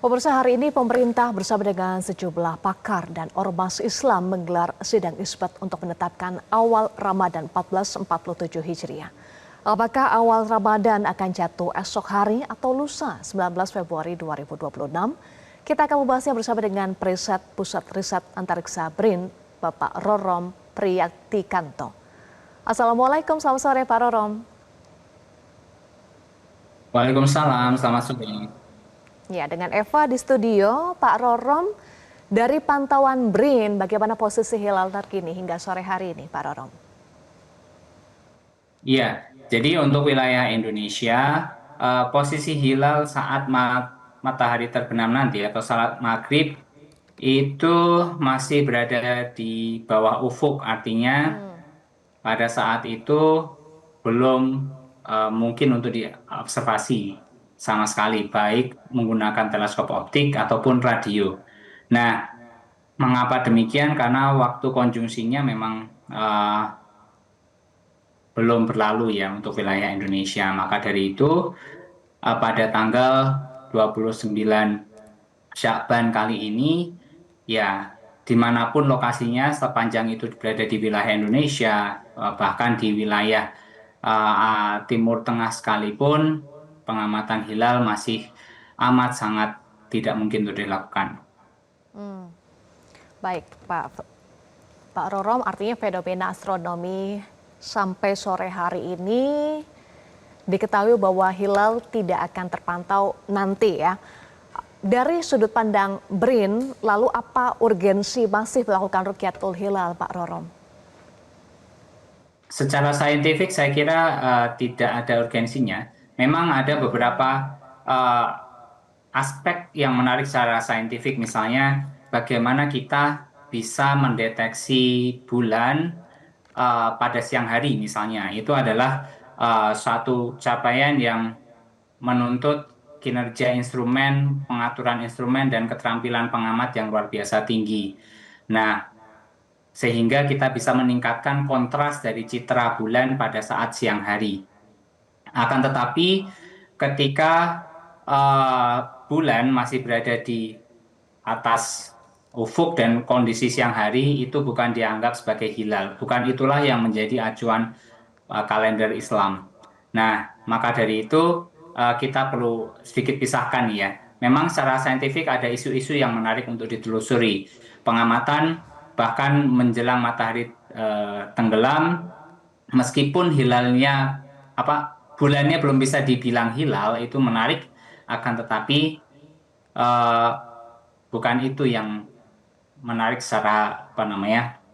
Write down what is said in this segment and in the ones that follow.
Pemirsa, hari ini pemerintah bersama dengan sejumlah pakar dan ormas Islam menggelar sidang isbat untuk menetapkan awal Ramadan 1447 Hijriah. Apakah awal Ramadan akan jatuh esok hari atau lusa 19 Februari 2026? Kita akan membahasnya bersama dengan Periset Pusat Riset Antariksa BRIN, Bapak Rorom Priyatikanto. Assalamualaikum, selamat sore Pak Rorom. Waalaikumsalam, selamat sore. Ya, dengan Eva di studio, Pak Rorom, dari pantauan BRIN, bagaimana posisi hilal terkini hingga sore hari ini, Pak Rorom? Iya, jadi untuk wilayah Indonesia, posisi hilal saat matahari terbenam nanti atau salat maghrib itu masih berada di bawah ufuk, artinya pada saat itu belum mungkin untuk diobservasi sama sekali, baik menggunakan teleskop optik ataupun radio. Nah, mengapa demikian? Karena waktu konjungsinya memang belum berlalu ya untuk wilayah Indonesia. Maka dari itu pada tanggal 29 Syakban kali ini ya dimanapun lokasinya sepanjang itu berada di wilayah Indonesia, bahkan di wilayah Timur Tengah sekalipun, pengamatan hilal masih amat sangat tidak mungkin untuk dilakukan. Baik, Pak Rorom, artinya fenomena astronomi sampai sore hari ini diketahui bahwa hilal tidak akan terpantau nanti ya. Dari sudut pandang BRIN, lalu apa urgensi masih melakukan rukyatul hilal, Pak Rorom? Secara saintifik saya kira tidak ada urgensinya. Memang ada beberapa uh, aspek yang menarik secara saintifik, misalnya bagaimana kita bisa mendeteksi bulan pada siang hari misalnya. Itu adalah suatu capaian yang menuntut kinerja instrumen, pengaturan instrumen, dan keterampilan pengamat yang luar biasa tinggi. Nah, sehingga kita bisa meningkatkan kontras dari citra bulan pada saat siang hari. Akan tetapi ketika bulan masih berada di atas ufuk dan kondisi siang hari itu bukan dianggap sebagai hilal. Bukan itulah yang menjadi acuan kalender Islam. Nah, maka dari itu kita perlu sedikit pisahkan ya. Memang secara saintifik ada isu-isu yang menarik untuk ditelusuri. Pengamatan bahkan menjelang matahari tenggelam, meskipun hilalnya bulannya belum bisa dibilang hilal, itu menarik. Akan tetapi eh, bukan itu yang menarik secara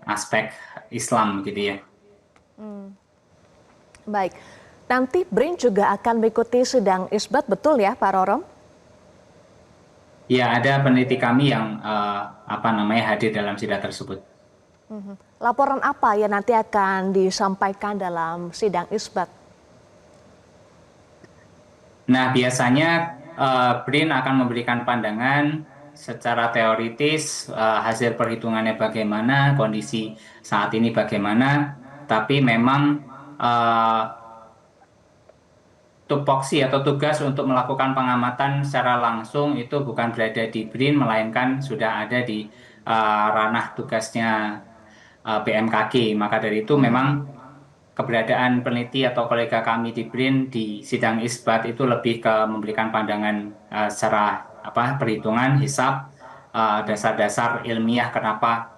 aspek Islam gitu ya. Baik, nanti BRIN juga akan mengikuti sidang isbat, betul ya Pak Rorom? Ya, ada peneliti kami yang hadir dalam sidang tersebut. Laporan apa yang nanti akan disampaikan dalam sidang isbat? Nah, biasanya BRIN akan memberikan pandangan secara teoritis, hasil perhitungannya bagaimana, kondisi saat ini bagaimana, tapi memang tupoksi atau tugas untuk melakukan pengamatan secara langsung itu bukan berada di BRIN, melainkan sudah ada di ranah tugasnya BMKG. Maka dari itu memang keberadaan peneliti atau kolega kami di BRIN di sidang isbat itu lebih ke memberikan pandangan secara perhitungan, hisab, dasar-dasar ilmiah kenapa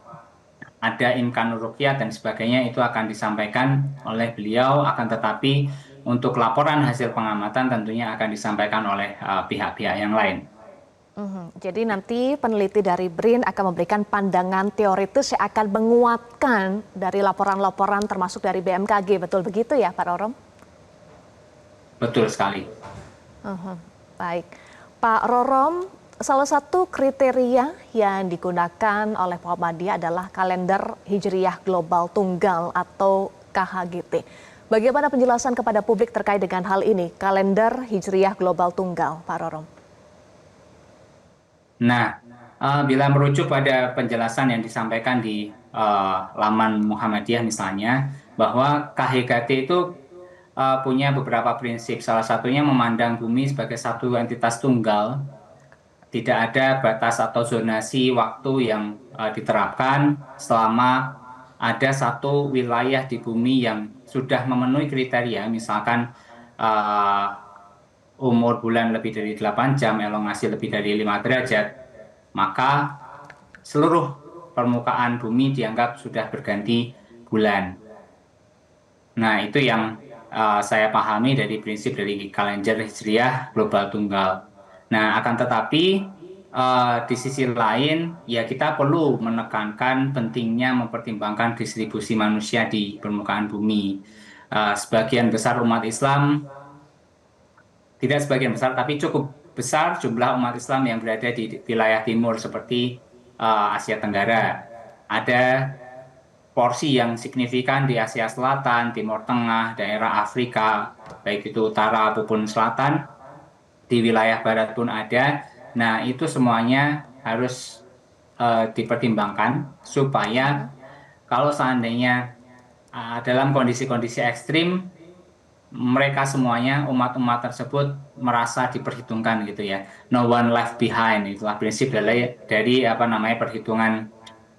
ada imkanur ruqyah dan sebagainya itu akan disampaikan oleh beliau, akan tetapi untuk laporan hasil pengamatan tentunya akan disampaikan oleh pihak-pihak yang lain. Jadi nanti peneliti dari BRIN akan memberikan pandangan teoritis yang akan menguatkan dari laporan-laporan termasuk dari BMKG, betul begitu ya Pak Rorom? Betul sekali. Baik, Pak Rorom, salah satu kriteria yang digunakan oleh Muhammadiyah adalah kalender Hijriyah Global Tunggal atau KHGT. Bagaimana penjelasan kepada publik terkait dengan hal ini, kalender Hijriyah Global Tunggal, Pak Rorom? Nah, bila merujuk pada penjelasan yang disampaikan di laman Muhammadiyah misalnya, bahwa KHGT itu punya beberapa prinsip. Salah satunya memandang bumi sebagai satu entitas tunggal, tidak ada batas atau zonasi waktu yang diterapkan selama ada satu wilayah di bumi yang sudah memenuhi kriteria, misalkan eh, umur bulan lebih dari 8 jam, elongasi lebih dari 5 derajat, maka seluruh permukaan bumi dianggap sudah berganti bulan. Nah, itu yang saya pahami dari prinsip dari kalender Hijriah global tunggal. Nah, akan tetapi di sisi lain, ya kita perlu menekankan pentingnya mempertimbangkan distribusi manusia di permukaan bumi. Sebagian besar umat Islam, tidak sebagian besar, tapi cukup besar jumlah umat Islam yang berada di wilayah timur seperti Asia Tenggara. Ada porsi yang signifikan di Asia Selatan, Timur Tengah, daerah Afrika, baik itu utara maupun selatan, di wilayah barat pun ada. Nah, itu semuanya harus dipertimbangkan supaya kalau seandainya dalam kondisi-kondisi ekstrim, mereka semuanya umat-umat tersebut merasa diperhitungkan gitu ya. No one left behind, itulah prinsip dari apa namanya perhitungan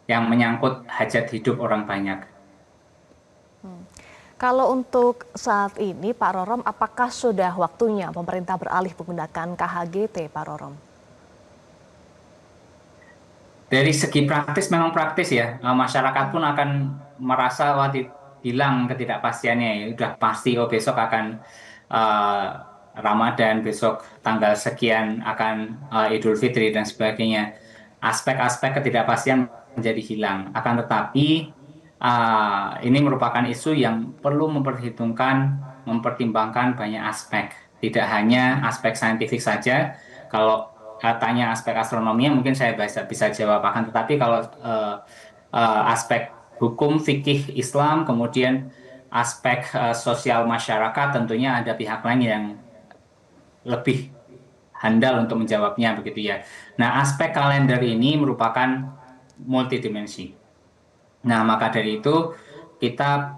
yang menyangkut hajat hidup orang banyak. Kalau untuk saat ini, Pak Rorom, apakah sudah waktunya pemerintah beralih menggunakan KHGT, Pak Rorom? Dari segi praktis memang praktis ya. Masyarakat pun akan merasa wah hilang ketidakpastiannya ya. Udah pasti oh besok akan eh, Ramadan, besok tanggal sekian akan Idul Fitri dan sebagainya. Aspek-aspek ketidakpastian menjadi hilang. Akan tetapi ini merupakan isu yang perlu mempertimbangkan banyak aspek. Tidak hanya aspek saintifik saja. Kalau tanya aspek astronominya mungkin saya bisa jawab, akan tetapi kalau aspek hukum fikih Islam, kemudian aspek sosial masyarakat, tentunya ada pihak lain yang lebih handal untuk menjawabnya begitu ya. Nah, aspek kalender ini merupakan multidimensi. Nah, maka dari itu kita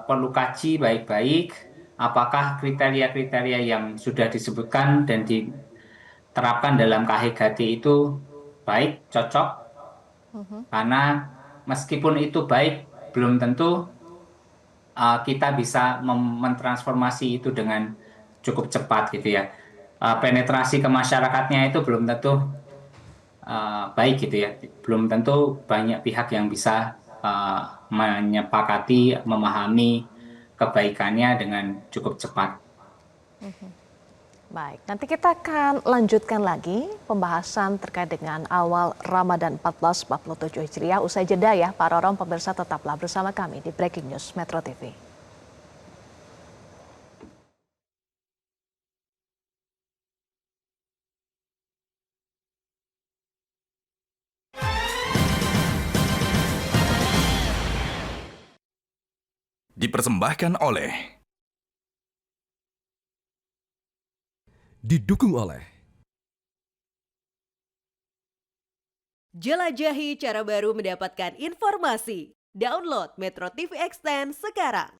perlu kaji baik-baik apakah kriteria-kriteria yang sudah disebutkan dan diterapkan dalam KHGT itu baik, cocok, karena meskipun itu baik, belum tentu kita bisa mentransformasi itu dengan cukup cepat gitu ya. Penetrasi ke masyarakatnya itu belum tentu baik gitu ya. Belum tentu banyak pihak yang bisa menyepakati, memahami kebaikannya dengan cukup cepat. Baik, nanti kita akan lanjutkan lagi pembahasan terkait dengan awal Ramadan 1447 Hijriah. Usai jeda ya, Pak Rorom, pemirsa tetaplah bersama kami di Breaking News Metro TV. Dipersembahkan oleh, didukung oleh jelajahi cara baru mendapatkan informasi. Download Metro TV Extend sekarang.